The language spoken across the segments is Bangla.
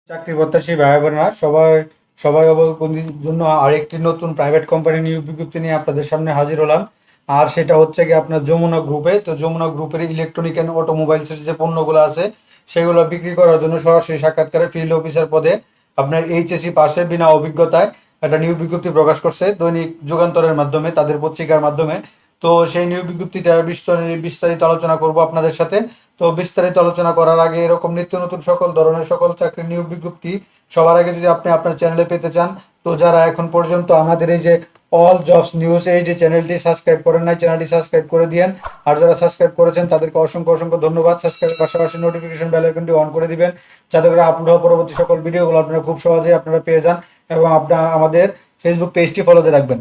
চাকরি প্রত্যাশী ভাই বোনেরা সবাই সবাই অবগতির জন্য আরেকটি নতুন প্রাইভেট কোম্পানি নিয়োগ বিজ্ঞপ্তি নিয়ে আপনাদের সামনে হাজির হলাম। আর সেটা হচ্ছে কি আপনার যমুনা গ্রুপে। তো যমুনা গ্রুপের ইলেকট্রনিক অ্যান্ড অটোমোবাইলসের যে পণ্যগুলো আছে সেগুলো বিক্রি করার জন্য সরাসরি সাক্ষাৎকারে ফিল্ড অফিসার পদে আপনার এইচএসসি পাশে বিনা অভিজ্ঞতায় একটা নিয়োগ বিজ্ঞপ্তি প্রকাশ করছে দৈনিক যুগান্তরের মাধ্যমে, তাদের পত্রিকার মাধ্যমে। তো সেই নিয়োগ বিজ্ঞপ্তিটা বিস্তারিত আলোচনা করব আপনাদের সাথে। তো বিস্তারিত আলোচনা করার আগে এরকম নিত্য নতুন সকল ধরনের সকল চাকরির নিয়োগ বিজ্ঞপ্তি সবার আগে যদি আপনি আপনার চ্যানেলে পেতে চান, তো যারা এখন পর্যন্ত আমাদের এই যে অল জবস নিউজ এই যে চ্যানেলটি সাবস্ক্রাইব করেন নাই, চ্যানেলটি সাবস্ক্রাইব করে দিয়েন। আর যারা সাবস্ক্রাইব করেছেন তাদেরকে অসংখ্য অসংখ্য ধন্যবাদ। সাবস্ক্রাইবের পাশাপাশি নোটিফিকেশন বেল আইকনটি অন করে দিবেন, যাতে করে আপলোড হওয়া পরবর্তী সকল ভিডিওগুলো আপনারা খুব সহজে আপনারা পেয়ে যান। এবং আপনারা আমাদের ফেসবুক পেজটি ফলোতে রাখবেন।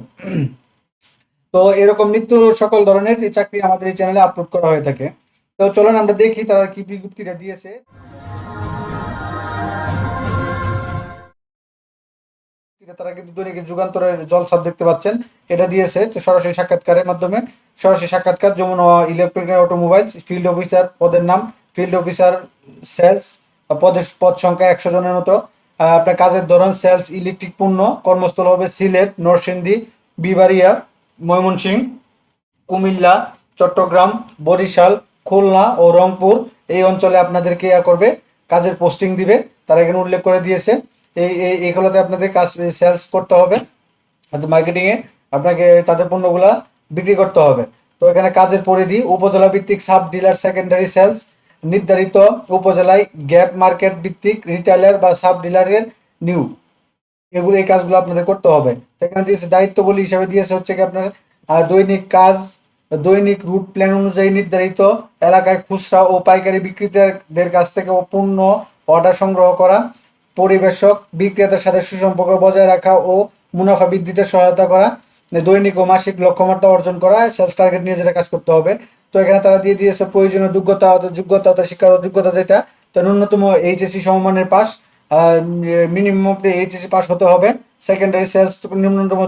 তো এরকম নিত্য সকল ধরনের চাকরি আমাদের এই চ্যানেলে আপলোড করা হয়ে থাকে। তো চলুন আমরা দেখি তারা কি বিজ্ঞপ্তিটা দিয়েছে। তারা কিন্তু দৈনিক যুগান্তরের জলছাপ দেখতে পাচ্ছেন, এটা দিয়েছে। তো সরাসরি সাক্ষাৎকারের মাধ্যমে সরাসরি সাক্ষাৎকার Jamuna electric automobiles field officer পদের নাম ফিল্ড অফিসার সেলস, পদ সংখ্যা 100 জনের মতো। আপনার কাজের ধরন সেলস ইলেকট্রিক পণ্য, কর্মস্থল হবে সিলেট, নরসিংদী, বিবাড়িয়া, ময়মনসিংহ, কুমিল্লা, চট্টগ্রাম, বরিশাল, খুলনা ও রংপুর এই অঞ্চলে আপনাদেরকে করবে, কাজের পোস্টিং দিবে। তারা এখানে উল্লেখ করে দিয়েছে এগুলোতে আপনাদের কাজ সেলস করতে হবে, মার্কেটিংয়ে আপনাকে তাদের পণ্যগুলা বিক্রি করতে হবে। তো এখানে কাজের পরিধি উপজেলা ভিত্তিক সাব ডিলার সেকেন্ডারি সেলস, নির্ধারিত উপজেলায় গ্যাপ মার্কেট ভিত্তিক রিটেলার বা সাব ডিলারের নিউ, এগুলো এই কাজগুলো আপনাদের করতে হবে। এখানে দিয়েছে দায়িত্ববলী হিসাবে দিয়েছে হচ্ছে কি আপনার দৈনিক কাজ, দৈনিক রুট প্ল্যান অনুযায়ী নির্ধারিত এলাকায় খুচরা ও পাইকারি বিক্রেতাদের কাছ থেকে পণ্য অর্ডার সংগ্রহ করা, পরিবেশক বিক্রেতার সাথে সুসম্পর্ক বজায় রাখা ও মুনাফা বৃদ্ধিতে সহায়তা করা, দৈনিক ও মাসিক লক্ষ্যমাত্রা অর্জন করা, সেলস টার্গেট নিয়ে যেটা কাজ করতে হবে। তো এখানে তারা দিয়ে দিয়েছে প্রয়োজনীয় যোগ্যতা অর্থাৎ শিক্ষাগত যোগ্যতা যেটা, তো ন্যূনতম এইচএসসি সমমানের পাস, মিনিমাম আপনি এইচএসসি পাস হতে হবে। সেকেন্ডারি সেলস ন্যূনতম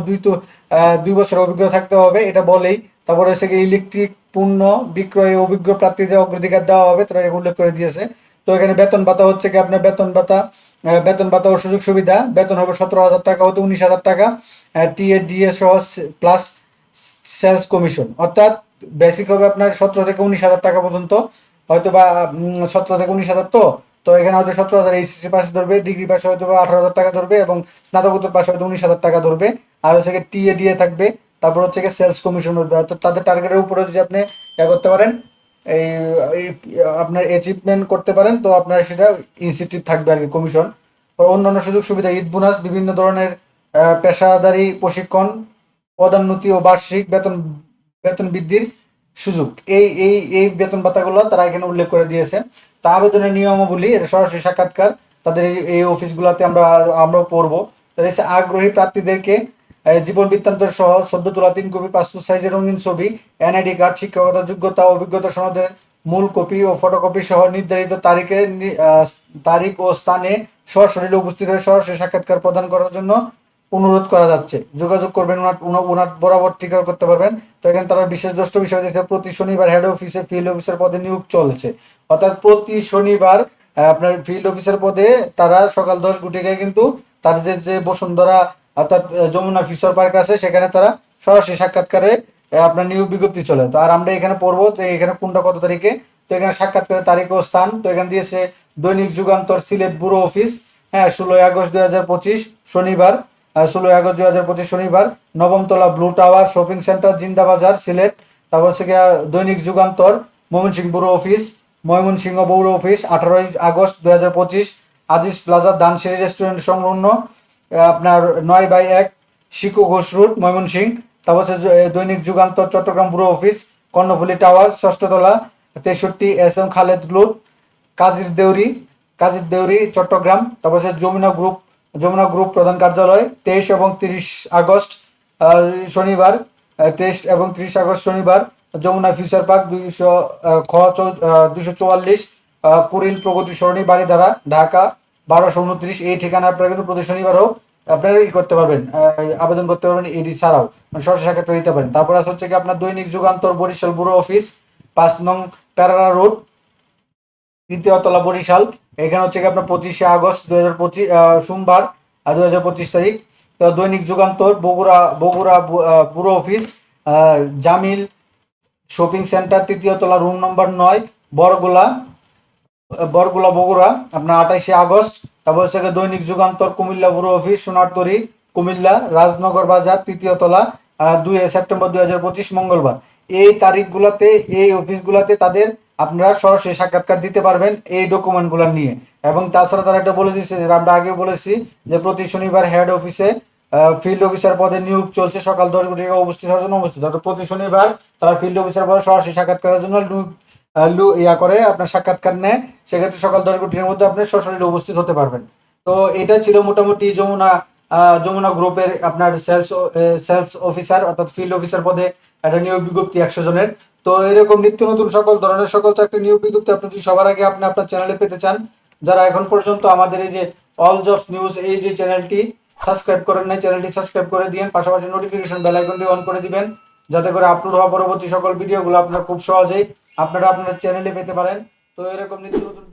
2 বছরের অভিজ্ঞতা থাকতে হবে, এটা বলেই। তারপরে হচ্ছে ইলেকট্রিক পণ্য বিক্রয়ে অভিজ্ঞ প্রার্থীদের অগ্রাধিকার দেওয়া হবে, তারা উল্লেখ করে দিয়েছে। তো এখানে বেতন ভাতা হচ্ছে কি আপনার বেতন ভাতা ও সুযোগ সুবিধা, বেতন হবে 17,000 টাকা হতে 19,000 টাকা, টিএডিএ সহ প্লাস সেলস কমিশন, অর্থাৎ বেসিক হবে আপনার 17 থেকে 19,000 টাকা পর্যন্ত, হয়তো বা 17 থেকে 19,000। তো তো এখানে হয়তো 17,000 এইচএসসি পাশে ধরবে, ডিগ্রি পাশে হয়তো বা 18,000 টাকা ধরবে, এবং স্নাতকোত্তর পাশে হয়তো 19,000 টাকা ধরবে। আর হচ্ছে টিএডিএ থাকবে, তারপর হচ্ছে সেলস কমিশন উঠবে, অর্থাৎ তাদের টার্গেটের উপরে যদি আপনি করতে পারেন, এই এই আপনার অ্যাচিভমেন্ট করতে পারেন, তো আপনার সেটা ইনসেন্টিভ থাকবে আর কি, কমিশন। অন্যান্য সুযোগ সুবিধা ঈদ বোনাস, বিভিন্ন ধরনের পেশাদারি প্রশিক্ষণ, পদোন্নতি ও বার্ষিক বেতন বেতন বৃদ্ধির সুযোগ, এই এই এই বেতন ভাতাগুলো তারা এখানে উল্লেখ করে দিয়েছে। তা আবেদনের নিয়মাবলী, এটা সরাসরি সাক্ষাৎকার তাদের এই অফিসগুলোতে আমরা পড়বো। তাদের আগ্রহী প্রার্থীদেরকে জীবন বৃত্তান্ত সহ সদ্য তোলা 3 কপি পাসপোর্ট সাইজের রঙিন ছবি, এনআইডি কার্ড, শিক্ষাগত যোগ্যতা অভিজ্ঞতা সনদের মূল কপি ও ফটোকপি সহ নির্ধারিত তারিখ ও স্থানে সরাসরি উপস্থিত হয়ে সরাসরি সাক্ষাৎকার প্রদান করার জন্য অনুরোধ করা যাচ্ছে। যোগাযোগ করবেন ওনার বরাবর ঠিকানা করতে পারবেন। তো এখানে তারা বিশেষ দ্রষ্ট বিষয় দেখে প্রতি শনিবার হেড অফিসে ফিল্ড অফিসার পদে নিয়োগ চলছে, অর্থাৎ প্রতি শনিবার আপনার ফিল্ড অফিসার পদে তারা সকাল 10 ঘটিকায় কিন্তু তাদের যে বসুন্ধরা অর্থাৎ যমুনা ফিশার পার্ক আছে সেখানে তারা সরাসরি সাক্ষাৎকারে আপনার নিয়োগ বিজ্ঞপ্তি চলে। তো আর আমরা এখানে পড়বো, তো এখানে কোনটা কত তারিখে, তো এখানে সাক্ষাৎকারের তারিখ ও স্থান। তো এখানে দিয়েছে দৈনিক যুগান্তর সিলেট ব্যুরো অফিস, হ্যাঁ 16 আগস্ট 2025 শনিবার, 16 আগস্ট 2025 শনিবার, নবমতলা blue tower shopping centre Zindabazar Sylhet. তারপর হচ্ছে গিয়ে দৈনিক যুগান্তর ময়মনসিংহ ব্যুরো অফিস, ময়মনসিংহ পৌর অফিস 18 আগস্ট 2025 আজিজ প্লাজা দানসিঁড়ি রেস্টুরেন্ট সংলগ্ন আপনার 9/1 শিকো ঘোষ রোড ময়মনসিংহ। তারপর হচ্ছে Dainik Jugantor Chittagong bureau office, Karnaphuli tower 6ষ্ঠ তলা 63 SM খালেদ গ্লুড, কাজীর দেউরি চট্টগ্রাম। তারপর হচ্ছে যমুনা গ্রুপ প্রধান কার্যালয় 23 এবং 30 আগস্ট শনিবার, 23 এবং 30 আগস্ট শনিবার, যমুনা ফিউচার পার্ক 244 কুড়িল প্রগতি সরণি বাড়িধারা ঢাকা 1229। এই ঠিকানা আপনারা কিন্তু প্রতি শনিবারও আপনারা করতে পারবেন, আবেদন করতে পারবেন এডি ছাড়াও, মানে সরাসরি সাক্ষাৎ দিতে পারেন। তারপর হচ্ছে কি আপনার দৈনিক যুগান্তর বরিশাল ব্যুরো অফিস 5 নং প্যারারা রোড তৃতীয় তলা বরিশাল। এখানে হচ্ছে কি আপনার 25শে আগস্ট 2025 সোমবার 2025 তারিখ। তো দৈনিক Jugantor Bogura bureau office, Jamil shopping centre, তৃতীয় তলা, রুম নম্বর 9, বরগুলা বগুড়া, আপনার 28শে আগস্ট। তারপর হচ্ছে গিয়ে দৈনিক যুগান্তর কুমিল্লা ব্যুরো অফিস, সোনারতরী কুমিল্লা, রাজনগর বাজার, তৃতীয় তলা, 2 সেপ্টেম্বর 2025 মঙ্গলবার। এই তারিখগুলোতে এই অফিসগুলোতে তাদের আপনারা সরাসরি সাক্ষাৎকার দিতে পারবেন এই ডকুমেন্টগুলো নিয়ে। এবং তাছাড়া তারা একটা বলে দিচ্ছে, যে আমরা আগে বলেছি যে প্রতি শনিবার হেড অফিসে ফিল্ড অফিসার পদে নিয়োগ চলছে, সকাল 10 ঘটিকা উপস্থিত হওয়ার জন্য উপস্থিত। অর্থাৎ প্রতি শনিবার তারা ফিল্ড অফিসার পদে সরাসরি সাক্ষাৎকারের জন্য করে আপনার সাক্ষাৎকার নেয়। সেক্ষেত্রে সকাল 10 ঘটিকার মধ্যে আপনি সশরীরে উপস্থিত হতে পারবেন। তো এটা ছিল মোটামুটি যমুনা গ্রুপের আপনার সেলস অফিসার অর্থাৎ ফিল্ড অফিসার পদে একটা নিয়োগ বিজ্ঞপ্তি 100 জনের। তো এরকম নিত্য নতুন সকল ধরনের সকল চাকরি নিয়োগ বিজ্ঞপ্তি আপনি যদি সবার আগে আপনি আপনার চ্যানেলে পেতে চান, যারা এখন পর্যন্ত আমাদের এই যে অল জবস নিউজ এই যে চ্যানেলটি সাবস্ক্রাইব করেন নাই, চ্যানেলটি সাবস্ক্রাইব করে দিন, পাশাপাশি নোটিফিকেশন বেল আইকনটি অন করে দিবেন, যাতে করে আপলোড হওয়া পরবর্তী সকল ভিডিওগুলো আপনারা খুব সহজেই আপনারা আপনার চ্যানেলে পেতে পারেন। তো এরকম নিত্য নতুন